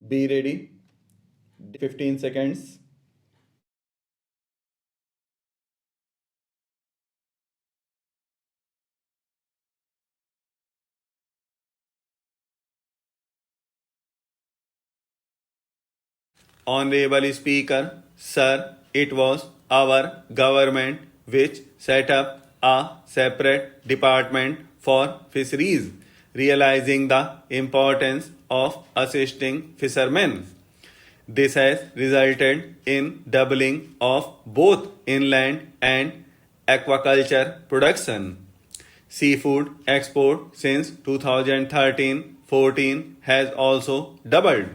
Be ready. 15 seconds. Honorable Speaker, Sir, it was our government which set up a separate department for fisheries, realizing the importance of assisting fishermen. This has resulted in doubling of both inland and aquaculture production. Seafood export since 2013-14 has also doubled.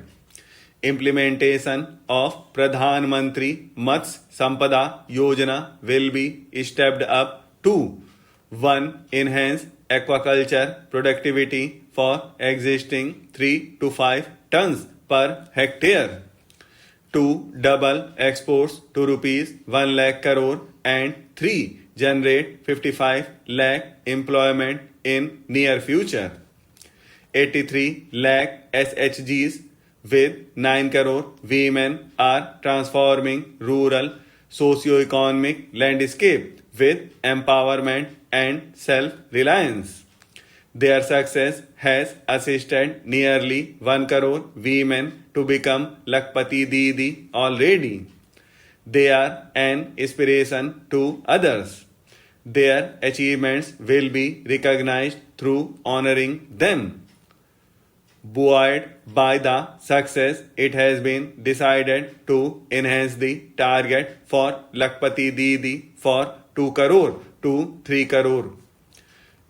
Implementation of Pradhan Mantri Matsya Sampada Yojana will be stepped up to 1. Enhance aquaculture productivity for existing 3 to 5 tons per hectare. 2. Double exports to rupees 1 lakh crore and 3. Generate 55 lakh employment in near future. 83 lakh SHGs with 9 crore women are transforming rural socio-economic landscape with empowerment and self-reliance. Their success has assisted nearly 1 crore women to become Lakpati Didi already. They are an inspiration to others. Their achievements will be recognized through honoring them. Buoyed by the success, it has been decided to enhance the target for Lakpati Didi for 2 crore to 3 crore.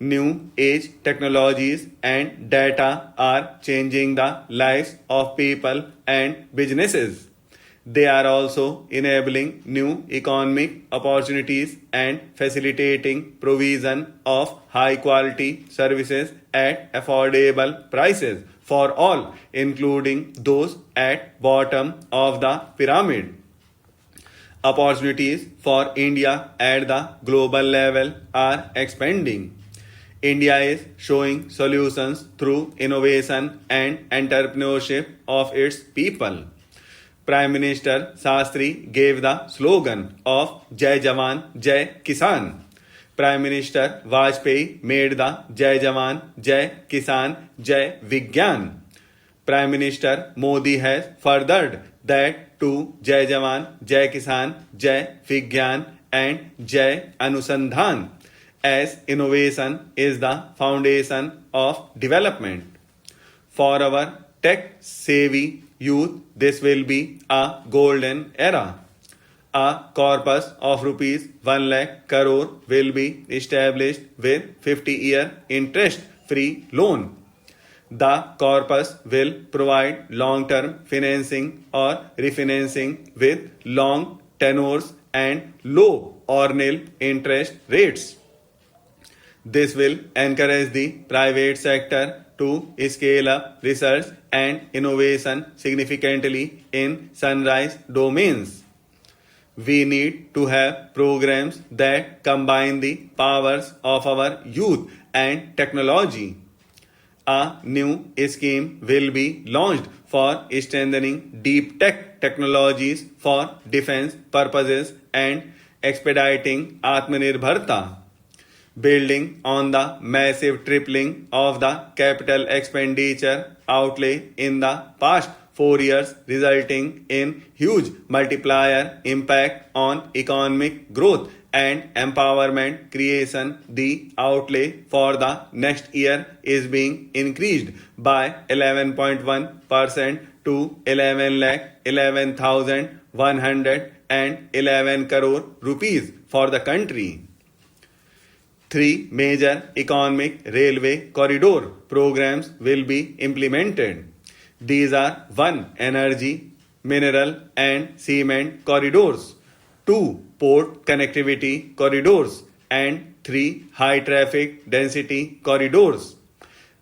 New age technologies and data are changing the lives of people and businesses. They are also enabling new economic opportunities and facilitating provision of high quality services at affordable prices for all, including those at bottom of the pyramid. Opportunities for India at the global level are expanding. India is showing solutions through innovation and entrepreneurship of its people. Prime Minister Sastry gave the slogan of Jai Jawan, Jai Kisan. Prime Minister Vajpayee made the Jai Jawan, Jai Kisan, Jai Vigyan. Prime Minister Modi has furthered that to Jai Jawan, Jai Kisan, Jai Vigyan and Jai Anusandhan, as innovation is the foundation of development. For our tech-savvy youth, this will be a golden era. A corpus of rupees 1 lakh crore will be established with 50-year interest-free loan. The corpus will provide long-term financing or refinancing with long tenors and low or nil interest rates. This will encourage the private sector to scale up research and innovation significantly in sunrise domains. We need to have programs that combine the powers of our youth and technology. A new scheme will be launched for strengthening deep tech technologies for defense purposes and expediting Atmanirbharta. Building on the massive tripling of the capital expenditure outlay in the past 4 years, resulting in huge multiplier impact on economic growth and empowerment creation, the outlay for the next year is being increased by 11.1% to 11,11,111 crore rupees for the country. 3 major economic railway corridor programs will be implemented. These are 1. Energy, mineral and cement corridors, 2. Port connectivity corridors, and 3. High traffic density corridors.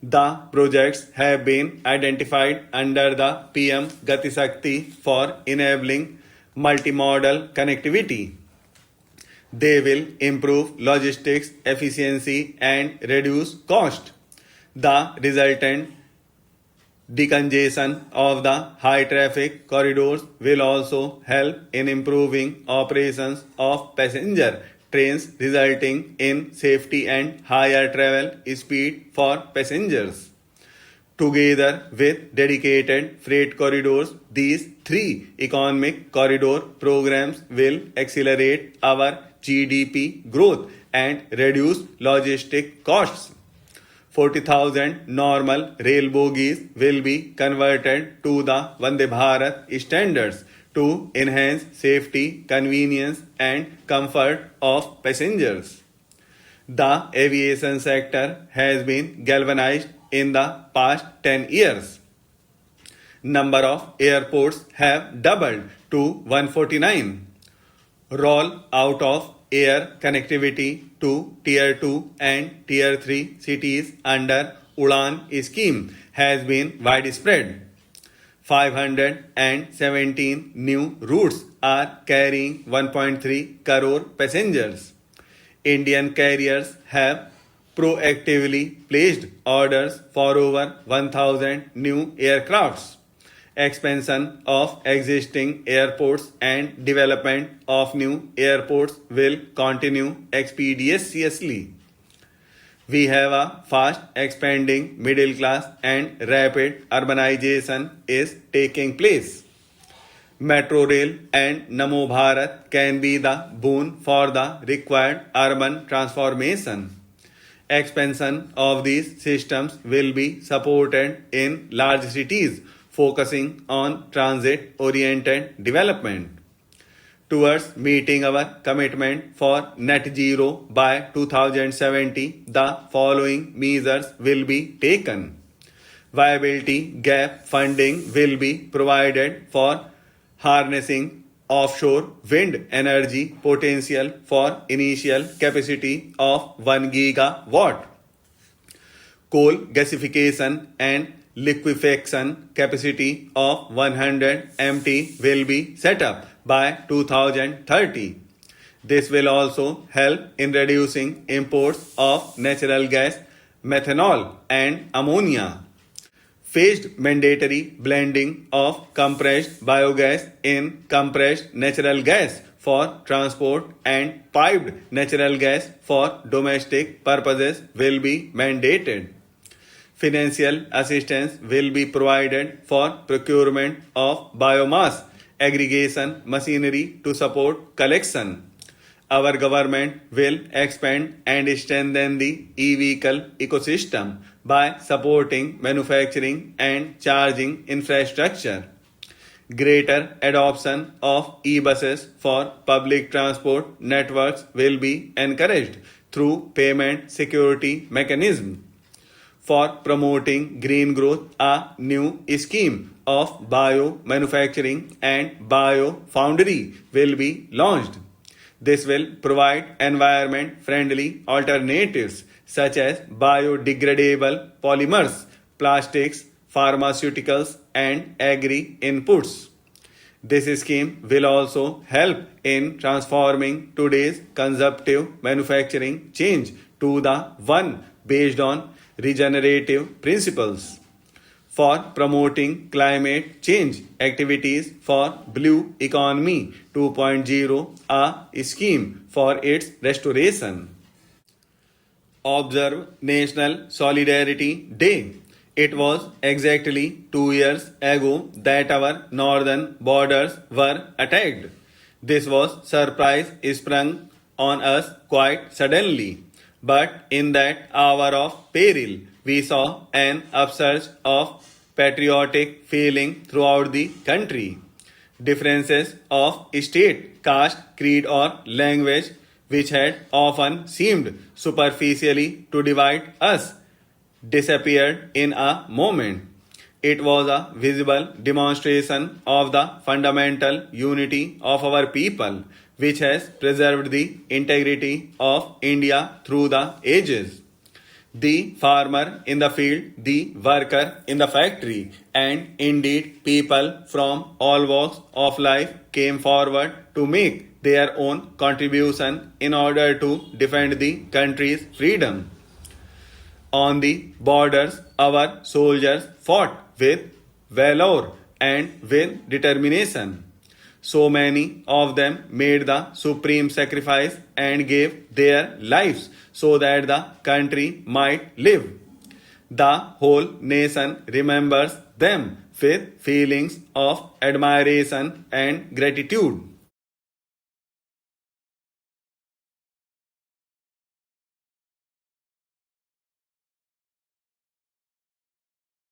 The projects have been identified under the PM Gati Shakti for enabling multimodal connectivity. They will improve logistics efficiency and reduce cost. The resultant Decongestion of the high traffic corridors will also help in improving operations of passenger trains, resulting in safety and higher travel speed for passengers. Together with dedicated freight corridors, these three economic corridor programs will accelerate our GDP growth and reduce logistic costs. 40,000 normal rail bogies will be converted to the Vande Bharat standards to enhance safety, convenience, and comfort of passengers. The aviation sector has been galvanized in the past 10 years. Number of airports have doubled to 149. Roll out of air connectivity to Tier 2 and Tier 3 cities under Udan scheme has been widespread. 517 new routes are carrying 1.3 crore passengers. Indian carriers have proactively placed orders for over 1,000 new aircrafts. Expansion of existing airports and development of new airports will continue expeditiously. We have a fast expanding middle class and rapid urbanization is taking place. Metro Rail and Namo Bharat can be the boon for the required urban transformation. Expansion of these systems will be supported in large cities, focusing on transit-oriented development. Towards meeting our commitment for net zero by 2070, the following measures will be taken. Viability gap funding will be provided for harnessing offshore wind energy potential for initial capacity of 1 gigawatt. Coal gasification and liquefaction capacity of 100 MT will be set up by 2030. This will also help in reducing imports of natural gas, methanol, and ammonia. Phased mandatory blending of compressed biogas in compressed natural gas for transport and piped natural gas for domestic purposes will be mandated. Financial assistance will be provided for procurement of biomass aggregation machinery to support collection. Our government will expand and strengthen the e-vehicle ecosystem by supporting manufacturing and charging infrastructure. Greater adoption of e-buses for public transport networks will be encouraged through payment security mechanism. For promoting green growth, a new scheme of bio manufacturing and bio foundry will be launched. This will provide environment-friendly alternatives such as biodegradable polymers, plastics, pharmaceuticals, and agri-inputs. This scheme will also help in transforming today's consumptive manufacturing change to the one based on regenerative principles. For promoting climate change activities for Blue Economy 2.0, a scheme for its restoration. Observe National Solidarity Day. It was exactly 2 years ago that our northern borders were attacked. This was surprise sprung on us quite suddenly. But in that hour of peril, we saw an upsurge of patriotic feeling throughout the country. Differences of state, caste, creed, or language, which had often seemed superficially to divide us, disappeared in a moment. It was a visible demonstration of the fundamental unity of our people, which has preserved the integrity of India through the ages. The farmer in the field, the worker in the factory, and indeed people from all walks of life came forward to make their own contribution in order to defend the country's freedom. On the borders, our soldiers fought with valor and with determination. So many of them made the supreme sacrifice and gave their lives so that the country might live. The whole nation remembers them with feelings of admiration and gratitude.